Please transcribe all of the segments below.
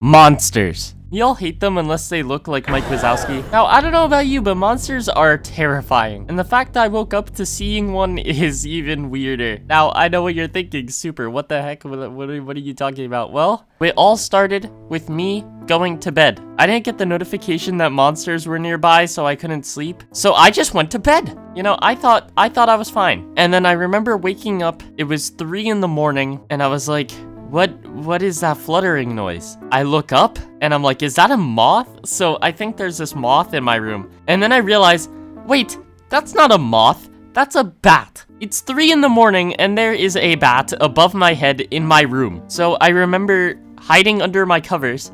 Monsters. Y'all hate them unless they look like Mike Wazowski. Now, I don't know about you, but monsters are terrifying. And the fact I woke up to seeing one is even weirder. Now, I know what you're thinking. Super, what the heck? What are you talking about? Well, it all started with me going to bed. I didn't get the notification that monsters were nearby, so I couldn't sleep. So I just went to bed. You know, I thought I was fine. And then I remember waking up. It was 3 in the morning, and I was like, what is that fluttering noise? I look up and I'm like, is that a moth? So I think there's this moth in my room. And then I realize, wait, that's not a moth. That's a bat. It's 3 in the morning and there is a bat above my head in my room. So I remember hiding under my covers,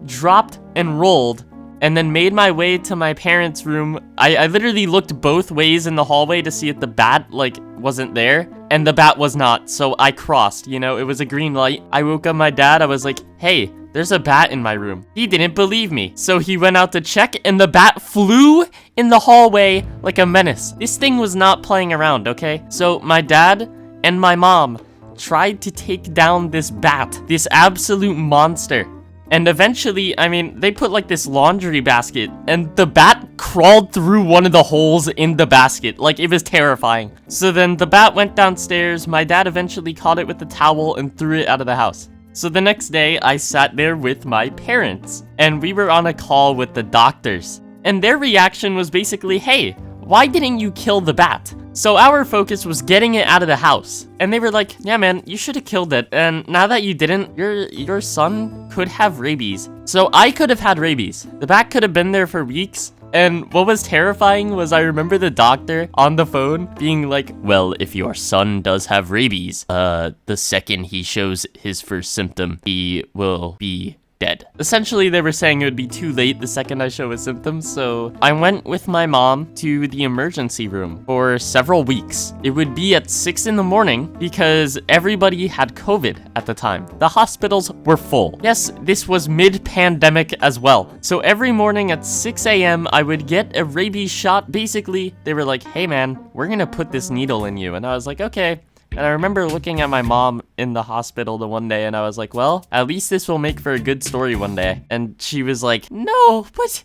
dropped, and rolled, and then made my way to my parents' room. I literally looked both ways in the hallway to see if the bat, wasn't there. And the bat was not, so I crossed, you know, it was a green light. I woke up my dad, I was like, hey, there's a bat in my room. He didn't believe me, so he went out to check, and the bat flew in the hallway like a menace. This thing was not playing around, okay? So my dad and my mom tried to take down this bat, this absolute monster. And eventually, I mean, they put this laundry basket, and the bat crawled through one of the holes in the basket. It was terrifying. So then the bat went downstairs. My dad eventually caught it with a towel and threw it out of the house. So the next day, I sat there with my parents, and we were on a call with the doctors. And their reaction was basically, hey, why didn't you kill the bat? So our focus was getting it out of the house. And they were like, yeah, man, you should have killed it. And now that you didn't, your son could have rabies. So I could have had rabies. The bat could have been there for weeks. And what was terrifying was I remember the doctor on the phone being like, well, if your son does have rabies, the second he shows his first symptom, he will be dead. Essentially, they were saying it would be too late the second I show his symptoms, so I went with my mom to the emergency room for several weeks. It would be at 6 in the morning because everybody had COVID at the time. The hospitals were full. Yes, this was mid-pandemic as well. So every morning at 6 a.m., I would get a rabies shot. Basically, they were like, hey man, we're gonna put this needle in you. And I was like, okay. And I remember looking at my mom in the hospital the one day, and I was like, well, at least this will make for a good story one day. And she was like, no, but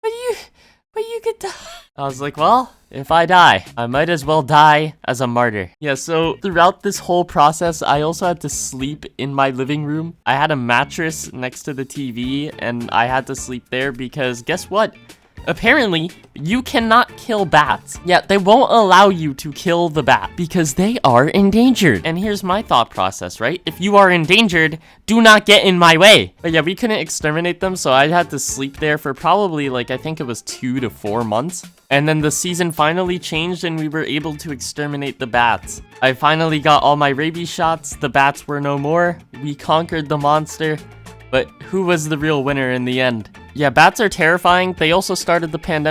you could die. I was like, well, if I die, I might as well die as a martyr. Yeah, so throughout this whole process, I also had to sleep in my living room. I had a mattress next to the TV, and I had to sleep there because guess what? Apparently, you cannot kill bats. Yeah, they won't allow you to kill the bat because they are endangered. And here's my thought process, right? If you are endangered, do not get in my way. But yeah, we couldn't exterminate them, so I had to sleep there for probably I think it was 2 to 4 months. And then the season finally changed and we were able to exterminate the bats. I finally got all my rabies shots. The bats were no more. We conquered the monster. But who was the real winner in the end? Yeah, bats are terrifying. They also started the pandemic.